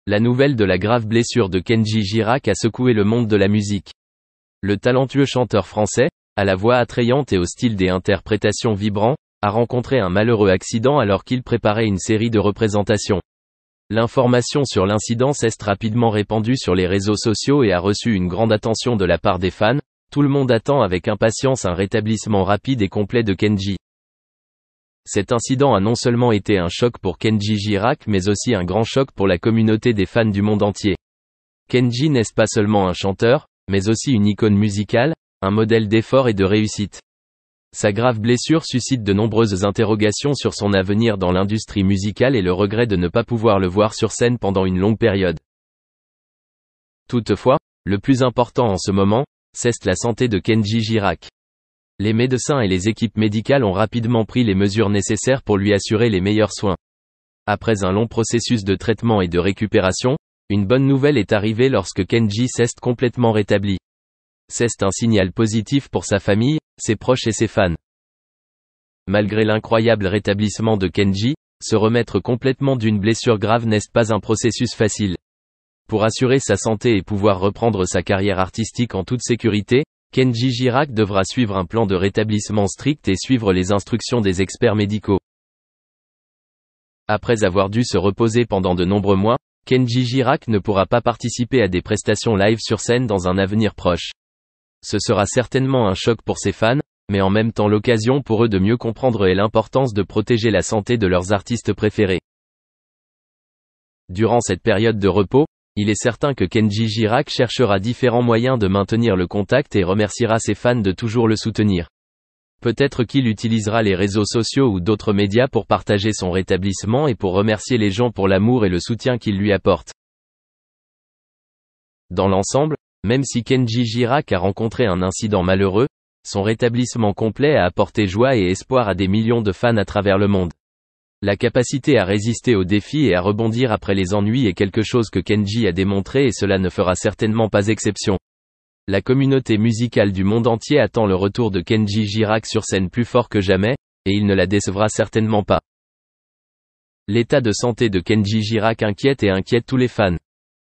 La nouvelle de la grave blessure de Kenji Girac a secoué le monde de la musique. Le talentueux chanteur français, à la voix attrayante et au style des interprétations vibrants, a rencontré un malheureux accident alors qu'il préparait une série de représentations. L'information sur l'incident s'est rapidement répandue sur les réseaux sociaux et a reçu une grande attention de la part des fans. Tout le monde attend avec impatience un rétablissement rapide et complet de Kenji. Cet incident a non seulement été un choc pour Kenji Girac mais aussi un grand choc pour la communauté des fans du monde entier. Kenji n'est pas seulement un chanteur, mais aussi une icône musicale, un modèle d'effort et de réussite. Sa grave blessure suscite de nombreuses interrogations sur son avenir dans l'industrie musicale et le regret de ne pas pouvoir le voir sur scène pendant une longue période. Toutefois, le plus important en ce moment, c'est la santé de Kenji Girac. Les médecins et les équipes médicales ont rapidement pris les mesures nécessaires pour lui assurer les meilleurs soins. Après un long processus de traitement et de récupération, une bonne nouvelle est arrivée lorsque Kenji s'est complètement rétabli. C'est un signal positif pour sa famille, ses proches et ses fans. Malgré l'incroyable rétablissement de Kenji, se remettre complètement d'une blessure grave n'est pas un processus facile. Pour assurer sa santé et pouvoir reprendre sa carrière artistique en toute sécurité, Kenji Girac devra suivre un plan de rétablissement strict et suivre les instructions des experts médicaux. Après avoir dû se reposer pendant de nombreux mois, Kenji Girac ne pourra pas participer à des prestations live sur scène dans un avenir proche. Ce sera certainement un choc pour ses fans, mais en même temps l'occasion pour eux de mieux comprendre l'importance de protéger la santé de leurs artistes préférés. Durant cette période de repos, il est certain que Kenji Girac cherchera différents moyens de maintenir le contact et remerciera ses fans de toujours le soutenir. Peut-être qu'il utilisera les réseaux sociaux ou d'autres médias pour partager son rétablissement et pour remercier les gens pour l'amour et le soutien qu'ils lui apportent. Dans l'ensemble, même si Kenji Girac a rencontré un incident malheureux, son rétablissement complet a apporté joie et espoir à des millions de fans à travers le monde. La capacité à résister aux défis et à rebondir après les ennuis est quelque chose que Kenji a démontré et cela ne fera certainement pas exception. La communauté musicale du monde entier attend le retour de Kenji Girac sur scène plus fort que jamais, et il ne la décevra certainement pas. L'état de santé de Kenji Girac inquiète tous les fans.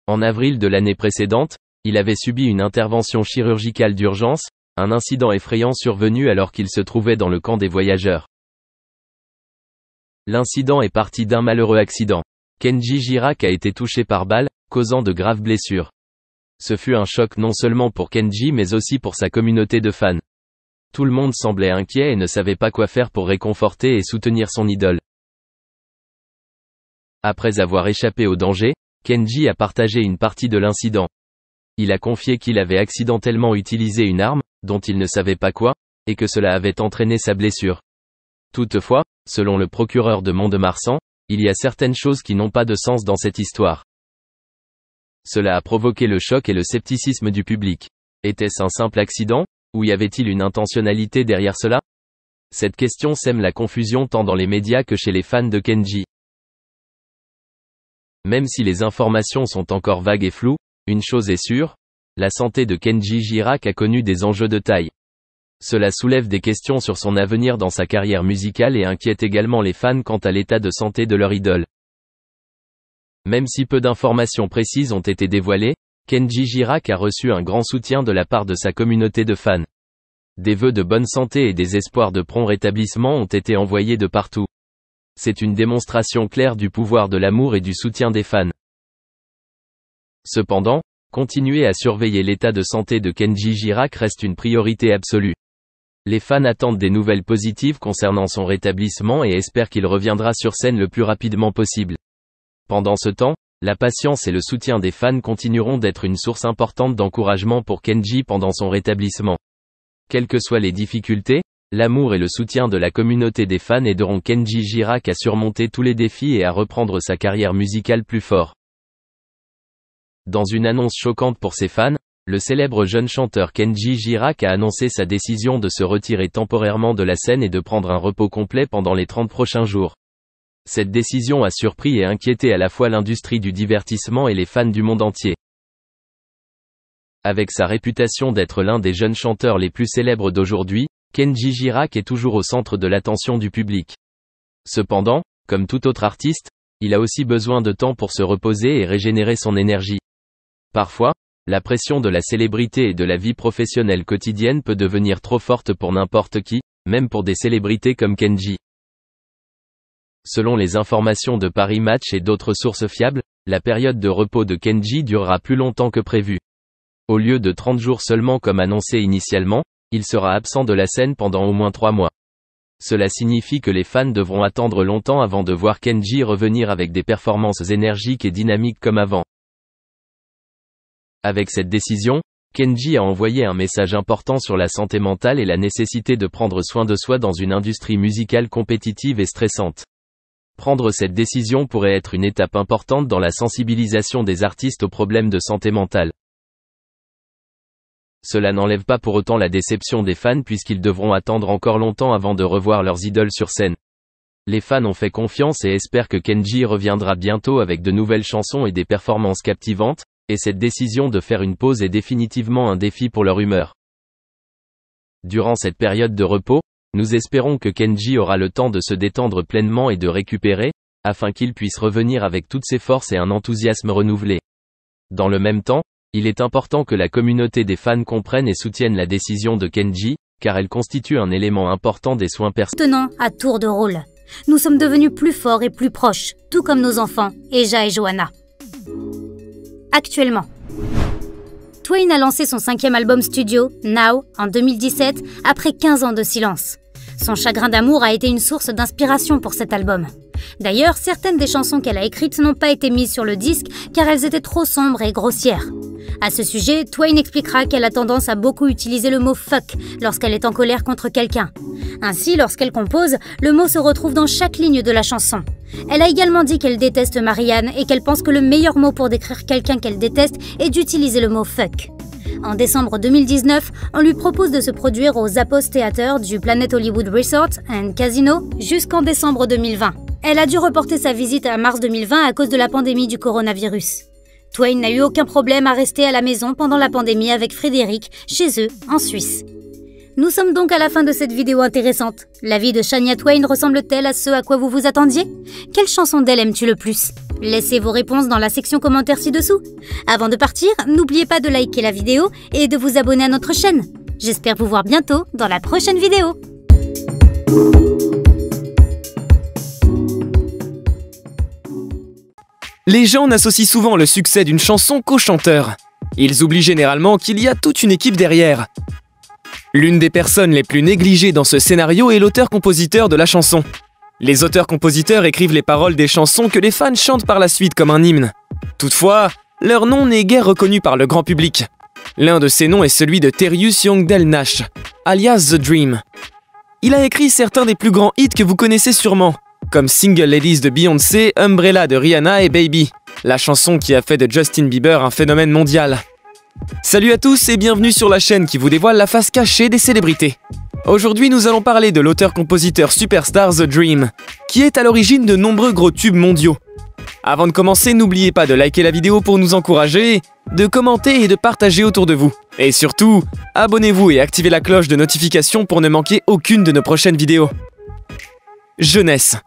En avril de l'année précédente, il avait subi une intervention chirurgicale d'urgence, un incident effrayant survenu alors qu'il se trouvait dans le camp des voyageurs. L'incident est parti d'un malheureux accident. Kenji Girac a été touché par balle, causant de graves blessures. Ce fut un choc non seulement pour Kenji mais aussi pour sa communauté de fans. Tout le monde semblait inquiet et ne savait pas quoi faire pour réconforter et soutenir son idole. Après avoir échappé au danger, Kenji a partagé une partie de l'incident. Il a confié qu'il avait accidentellement utilisé une arme, dont il ne savait pas quoi, et que cela avait entraîné sa blessure. Toutefois, selon le procureur de Mont-de-Marsan, il y a certaines choses qui n'ont pas de sens dans cette histoire. Cela a provoqué le choc et le scepticisme du public. Était-ce un simple accident, ou y avait-il une intentionnalité derrière cela? Cette question sème la confusion tant dans les médias que chez les fans de Kenji. Même si les informations sont encore vagues et floues, une chose est sûre, la santé de Kenji Girac a connu des enjeux de taille. Cela soulève des questions sur son avenir dans sa carrière musicale et inquiète également les fans quant à l'état de santé de leur idole. Même si peu d'informations précises ont été dévoilées, Kenji Girac a reçu un grand soutien de la part de sa communauté de fans. Des vœux de bonne santé et des espoirs de prompt rétablissement ont été envoyés de partout. C'est une démonstration claire du pouvoir de l'amour et du soutien des fans. Cependant, continuer à surveiller l'état de santé de Kenji Girac reste une priorité absolue. Les fans attendent des nouvelles positives concernant son rétablissement et espèrent qu'il reviendra sur scène le plus rapidement possible. Pendant ce temps, la patience et le soutien des fans continueront d'être une source importante d'encouragement pour Kenji pendant son rétablissement. Quelles que soient les difficultés, l'amour et le soutien de la communauté des fans aideront Kenji Girac à surmonter tous les défis et à reprendre sa carrière musicale plus fort. Dans une annonce choquante pour ses fans, le célèbre jeune chanteur Kenji Girac a annoncé sa décision de se retirer temporairement de la scène et de prendre un repos complet pendant les 30 prochains jours. Cette décision a surpris et inquiété à la fois l'industrie du divertissement et les fans du monde entier. Avec sa réputation d'être l'un des jeunes chanteurs les plus célèbres d'aujourd'hui, Kenji Girac est toujours au centre de l'attention du public. Cependant, comme tout autre artiste, il a aussi besoin de temps pour se reposer et régénérer son énergie. Parfois, la pression de la célébrité et de la vie professionnelle quotidienne peut devenir trop forte pour n'importe qui, même pour des célébrités comme Kenji. Selon les informations de Paris Match et d'autres sources fiables, la période de repos de Kenji durera plus longtemps que prévu. Au lieu de 30 jours seulement comme annoncé initialement, il sera absent de la scène pendant au moins 3 mois. Cela signifie que les fans devront attendre longtemps avant de voir Kenji revenir avec des performances énergiques et dynamiques comme avant. Avec cette décision, Kenji a envoyé un message important sur la santé mentale et la nécessité de prendre soin de soi dans une industrie musicale compétitive et stressante. Prendre cette décision pourrait être une étape importante dans la sensibilisation des artistes aux problèmes de santé mentale. Cela n'enlève pas pour autant la déception des fans puisqu'ils devront attendre encore longtemps avant de revoir leurs idoles sur scène. Les fans ont fait confiance et espèrent que Kenji reviendra bientôt avec de nouvelles chansons et des performances captivantes, et cette décision de faire une pause est définitivement un défi pour leur humeur. Durant cette période de repos, nous espérons que Kenji aura le temps de se détendre pleinement et de récupérer, afin qu'il puisse revenir avec toutes ses forces et un enthousiasme renouvelé. Dans le même temps, il est important que la communauté des fans comprenne et soutienne la décision de Kenji, car elle constitue un élément important des soins personnels. Maintenant, à tour de rôle, nous sommes devenus plus forts et plus proches, tout comme nos enfants, Eja et Johanna. Actuellement, Twain a lancé son 5e album studio, Now, en 2017, après 15 ans de silence. Son chagrin d'amour a été une source d'inspiration pour cet album. D'ailleurs, certaines des chansons qu'elle a écrites n'ont pas été mises sur le disque car elles étaient trop sombres et grossières. À ce sujet, Twain expliquera qu'elle a tendance à beaucoup utiliser le mot « fuck » lorsqu'elle est en colère contre quelqu'un. Ainsi, lorsqu'elle compose, le mot se retrouve dans chaque ligne de la chanson. Elle a également dit qu'elle déteste Marianne et qu'elle pense que le meilleur mot pour décrire quelqu'un qu'elle déteste est d'utiliser le mot « fuck ». En décembre 2019, on lui propose de se produire au Zappos Theater du Planet Hollywood Resort and Casino jusqu'en décembre 2020. Elle a dû reporter sa visite à mars 2020 à cause de la pandémie du coronavirus. Twain n'a eu aucun problème à rester à la maison pendant la pandémie avec Frédéric, chez eux, en Suisse. Nous sommes donc à la fin de cette vidéo intéressante. La vie de Shania Twain ressemble-t-elle à ce à quoi vous vous attendiez? Quelle chanson d'elle aimes-tu le plus? Laissez vos réponses dans la section commentaires ci-dessous. Avant de partir, n'oubliez pas de liker la vidéo et de vous abonner à notre chaîne. J'espère vous voir bientôt dans la prochaine vidéo. Les gens n'associent souvent le succès d'une chanson qu'au chanteur. Ils oublient généralement qu'il y a toute une équipe derrière. L'une des personnes les plus négligées dans ce scénario est l'auteur-compositeur de la chanson. Les auteurs-compositeurs écrivent les paroles des chansons que les fans chantent par la suite comme un hymne. Toutefois, leur nom n'est guère reconnu par le grand public. L'un de ces noms est celui de Terius Youngdale Nash, alias The Dream. Il a écrit certains des plus grands hits que vous connaissez sûrement, comme Single Ladies de Beyoncé, Umbrella de Rihanna et Baby, la chanson qui a fait de Justin Bieber un phénomène mondial. Salut à tous et bienvenue sur la chaîne qui vous dévoile la face cachée des célébrités. Aujourd'hui, nous allons parler de l'auteur-compositeur superstar The Dream, qui est à l'origine de nombreux gros tubes mondiaux. Avant de commencer, n'oubliez pas de liker la vidéo pour nous encourager, de commenter et de partager autour de vous. Et surtout, abonnez-vous et activez la cloche de notification pour ne manquer aucune de nos prochaines vidéos. Jeunesse.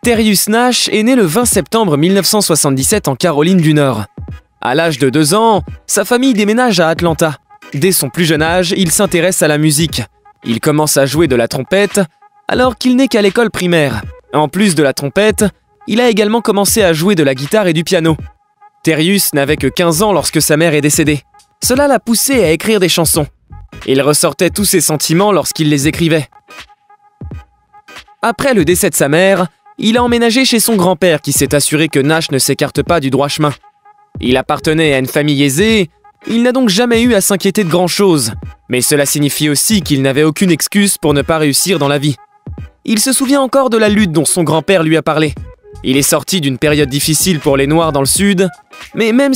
Terius Nash est né le 20 septembre 1977 en Caroline du Nord. À l'âge de 2 ans, sa famille déménage à Atlanta. Dès son plus jeune âge, il s'intéresse à la musique. Il commence à jouer de la trompette alors qu'il n'est qu'à l'école primaire. En plus de la trompette, il a également commencé à jouer de la guitare et du piano. Terius n'avait que 15 ans lorsque sa mère est décédée. Cela l'a poussé à écrire des chansons. Il ressortait tous ses sentiments lorsqu'il les écrivait. Après le décès de sa mère, il a emménagé chez son grand-père qui s'est assuré que Nash ne s'écarte pas du droit chemin. Il appartenait à une famille aisée, il n'a donc jamais eu à s'inquiéter de grand-chose, mais cela signifie aussi qu'il n'avait aucune excuse pour ne pas réussir dans la vie. Il se souvient encore de la lutte dont son grand-père lui a parlé. Il est sorti d'une période difficile pour les Noirs dans le Sud, mais même